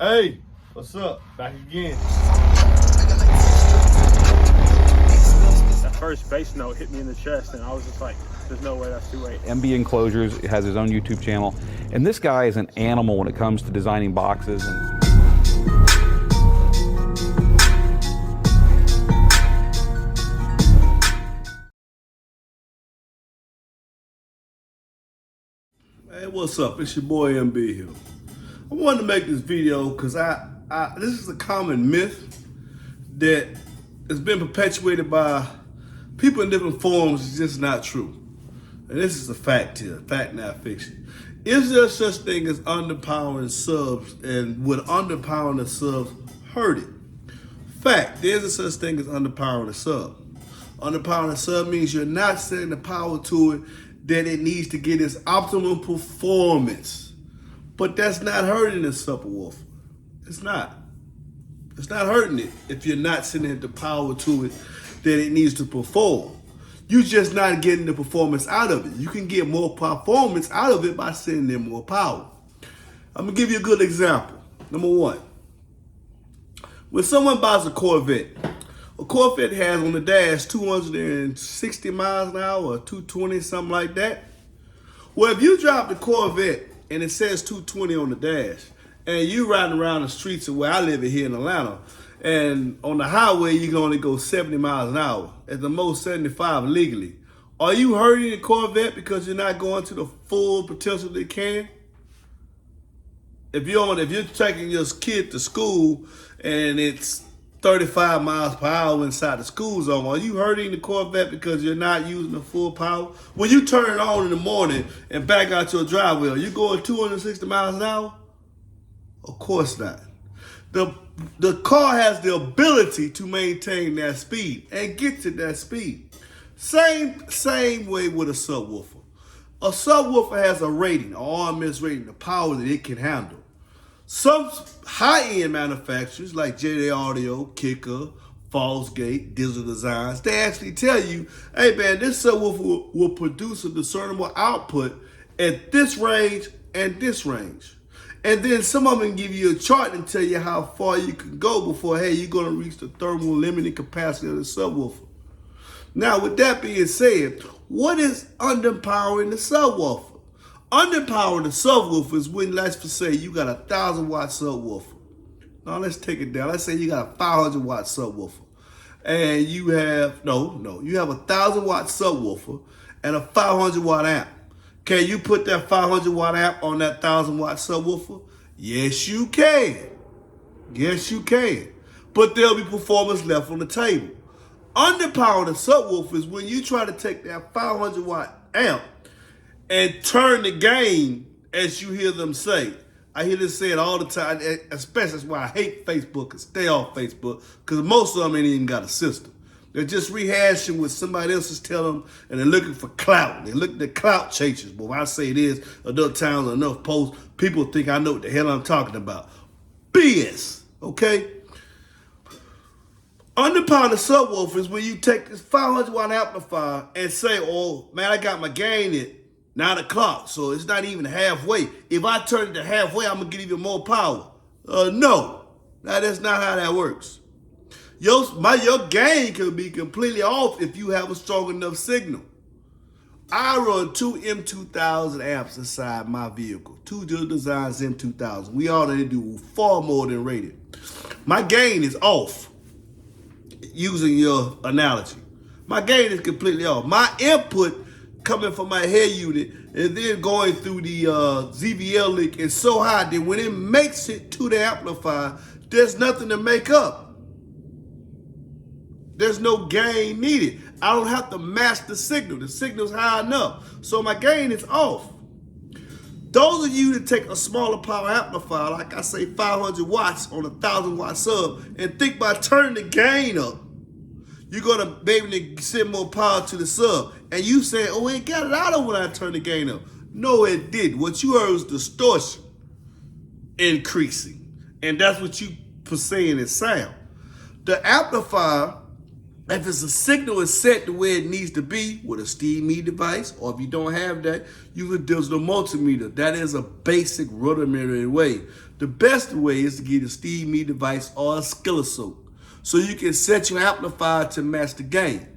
Hey, what's up? Back again. That first bass note hit me in the chest, and I was just like, there's no way that's 2/8. MBEnclosures has his own YouTube channel, and this guy is an animal when it comes to designing boxes. Hey, what's up? It's your boy MB here. I wanted to make this video because this is a common myth that has been perpetuated by people in different forms. It's just not true. And this is a fact here, fact not fiction. Is there such thing as underpowering subs, and would underpowering the subs hurt it? Fact, there's a such thing as underpowering the sub. Underpowering the sub means you're not setting the power to it that it needs to get its optimum performance. But that's not hurting the subwoofer. It's not. It's not hurting it if you're not sending the power to it that it needs to perform. You're just not getting the performance out of it. You can get more performance out of it by sending in more power. I'm gonna give you a good example. Number one, when someone buys a Corvette has on the dash 260 miles an hour or 220, something like that. Well, if you drop the Corvette and it says 220 on the dash, and you riding around the streets of where I live here in Atlanta, and on the highway you can only go 70 miles an hour, at the most 75 legally, are you hurting the Corvette because you're not going to the full potential that it can? If you're taking your kid to school and it's 35 miles per hour inside the school zone, are you hurting the Corvette because you're not using the full power? When you turn it on in the morning and back out your driveway, are you going 260 miles an hour? Of course not. The car has the ability to maintain that speed and get to that speed. Same way with a subwoofer. A subwoofer has a rating, an RMS rating, the power that it can handle. Some high-end manufacturers like 𝐷 𝐭, Fallsgate, Digital Designs, they actually tell you, hey man, this subwoofer will produce a discernible output at this range and this range. And then some of them give you a chart and tell you how far you can go before, hey, you're gonna reach the thermal limiting capacity of the subwoofer. Now, with that being said, what is underpowering the subwoofer? Underpowering the subwoofer is when, let's just say you got a 1,000-watt subwoofer. Now let's take it down. Let's say you got a 500-watt subwoofer. And you have a 1,000-watt subwoofer and a 500-watt amp. Can you put that 500-watt amp on that 1,000-watt subwoofer? Yes, you can. Yes, you can. But there'll be performance left on the table. Underpowering the subwoofer is when you try to take that 500-watt amp and turn the gain, as you hear them say. I hear this said all the time, especially that's why I hate Facebook and stay off Facebook, because most of them ain't even got a system. They're just rehashing what somebody else is telling them, and they're looking for clout. They're looking at clout chasers. But when I say it is, enough times, enough posts, people think I know what the hell I'm talking about. BS, okay? Underpowering the subwoofer is when you take this 500-watt amplifier and say, oh, man, I got my gain at 9 o'clock, so it's not even halfway. If I turn it to halfway, I'm going to get even more power. No, that's not how that works. Your gain can be completely off if you have a strong enough signal. I run two M2000 amps inside my vehicle, two Digital Designs M2000. We already do far more than rated. My gain is off, using your analogy. My gain is completely off. My input coming from my head unit and then going through the ZVL link is so high that when it makes it to the amplifier, there's nothing to make up. There's no gain needed. I don't have to match the signal. The signal's high enough. So my gain is off. Those of you that take a smaller power amplifier, like I say 500 watts on a 1,000-watt sub, and think by turning the gain up, you're gonna be able to send more power to the sub. And you say, oh, it got it out of when I turn the gain up. No, it didn't. What you heard was distortion increasing. And that's what you per saying is sound. The amplifier, if it's a signal is set the way it needs to be with a Steve Me device, or if you don't have that, use a digital multimeter. That is a basic rudimentary way The best way is to get a Steve Me device or a oscilloscope so you can set your amplifier to match the gain.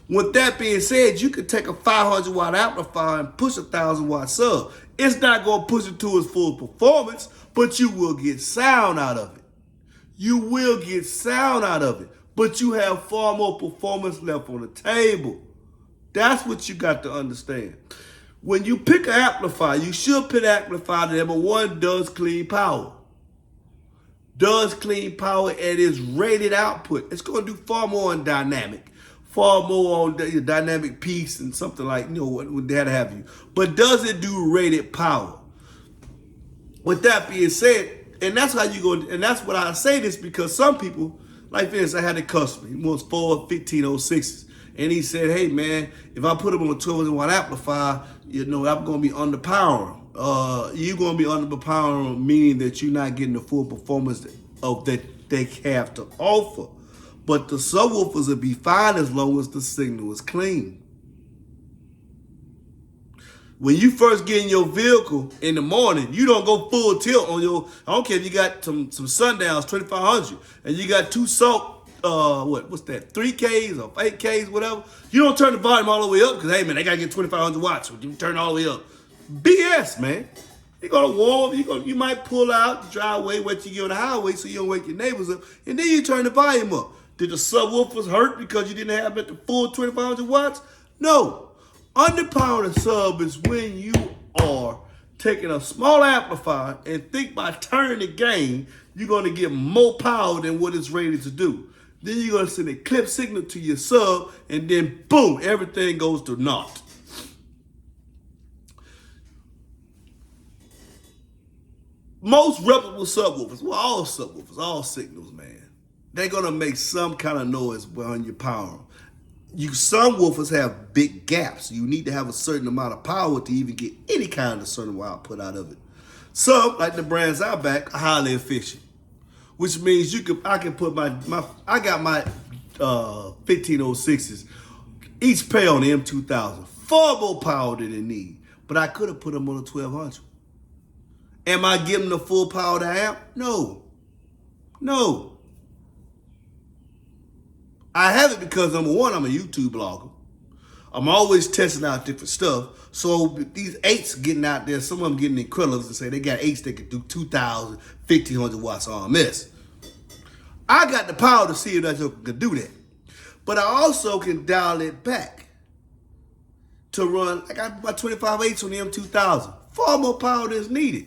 With that being said, you can take a 500 watt amplifier and push a 1,000 watt sub. It's not going to push it to its full performance, but you will get sound out of it. You will get sound out of it, but you have far more performance left on the table. That's what you got to understand. When you pick an amplifier, you should pick an amplifier that, number one, does clean power. Does clean power at its rated output. It's going to do far more on dynamic, far more on the dynamic piece and something like, what would that have you. But does it do rated power? With that being said, and that's how you go, and that's what I say this because some people, like for instance, I had a customer, he wants 4 1506s, and he said, hey man, if I put him on a 1200 watt amplifier, I'm going to be underpowering. You're going to be underpowering, meaning that you're not getting the full performance that they have to offer. But the subwoofers will be fine as long as the signal is clean. When you first get in your vehicle in the morning, you don't go full tilt on your, I don't care if you got some Sundowns 2500 and you got two salt, what's that, 3Ks or 8Ks, whatever. You don't turn the volume all the way up because, hey man, they got to get 2500 watts, so you turn it all the way up. BS, man. You're going to warm, you might pull out the driveway, wait till you get on the highway so you don't wake your neighbors up, and then you turn the volume up. Did the subwoofers hurt because you didn't have it at the full 2500 watts? No. Underpowering a sub is when you are taking a small amplifier and think by turning the gain, you're going to get more power than what it's rated to do. Then you're going to send a clip signal to your sub, and then boom, everything goes to naught. Most reputable subwoofers, well, all subwoofers, all signals, man, they're going to make some kind of noise when you power them. Some woofers have big gaps. You need to have a certain amount of power to even get any kind of certain output out of it. Some, like the brands I back, are highly efficient, which means I can put I got my 1506s, each pair on the M2000, far more power than they need, but I could have put them on a 1200. Am I giving the full power to amp? No. I have it because, number one, I'm a YouTube blogger. I'm always testing out different stuff. So these 8s getting out there, some of them getting Enclosures and say they got 8s that can do 2,000, 1,500 watts RMS. I got the power to see if that joker can do that. But I also can dial it back to run. I got my 25 8s on the M2000. Far more power than is needed.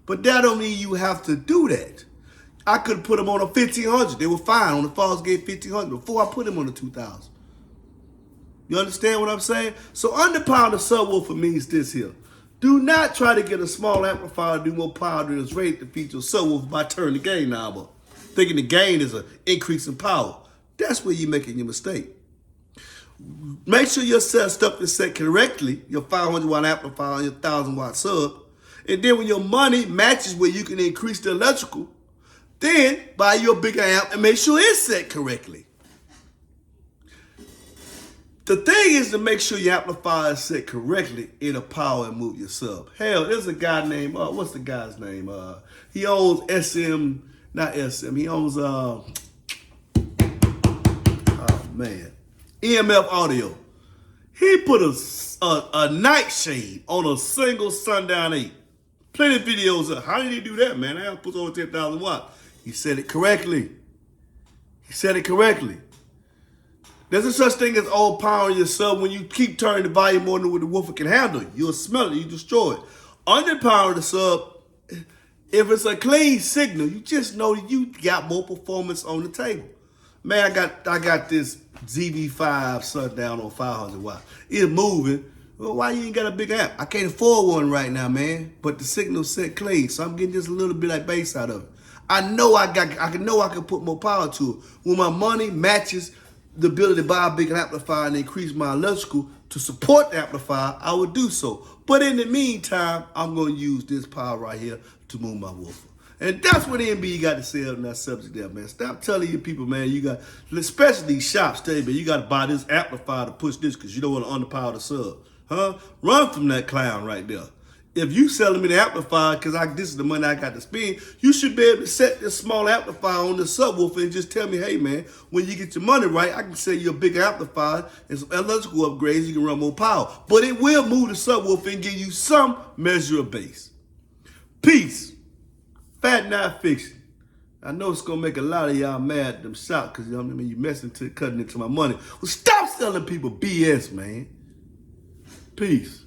But that don't mean you have to do that. I could put them on a 1500. They were fine on the Fallsgate 1500 before I put them on the 2000. You understand what I'm saying? So underpowering a subwoofer means this here. Do not try to get a small amplifier to do more power than is rated to feed your subwoofer by turning the gain knob up, thinking the gain is an increase in power. That's where you're making your mistake. Make sure your stuff is set correctly, your 500 watt amplifier and your 1,000 watt sub. And then when your money matches where you can increase the electrical, then buy your bigger amp and make sure it's set correctly. The thing is to make sure your amplifier is set correctly, it'll power and move your sub. Hell, there's a guy named, what's the guy's name? He owns he owns, EMF Audio. He put a nightshade on a single Sundown 8. Plenty of videos of how did he do that, man? I put over 10,000 watts. He said it correctly. There's a such thing as overpowering your sub when you keep turning the volume more than what the woofer can handle. You'll smell it, you destroy it. Underpowering the sub, if it's a clean signal, you just know that you got more performance on the table. Man, I got this ZV5 Sundown on 500 watts. It's moving. Well, why you ain't got a big amp? I can't afford one right now, man. But the signal's set clean, so I'm getting just a little bit of bass out of it. I know I can put more power to it. When my money matches the ability to buy a big amplifier and increase my electrical to support the amplifier, I would do so. But in the meantime, I'm going to use this power right here to move my woofer. And that's what MB got to say on that subject there, man. Stop telling your people, man, you got, especially these shops, tell you, man, you got to buy this amplifier to push this because you don't want to underpower the sub. Run from that clown right there. If you selling me the amplifier because this is the money I got to spend, you should be able to set this small amplifier on the subwoofer and just tell me, hey man, when you get your money right, I can sell you a bigger amplifier and some electrical upgrades, you can run more power. But it will move the subwoofer and give you some measure of bass. Peace. Fat Not Fiction. I know it's gonna make a lot of y'all mad at them shots because you know what I mean, you messing cutting into my money. Well, stop selling people BS, man. Peace.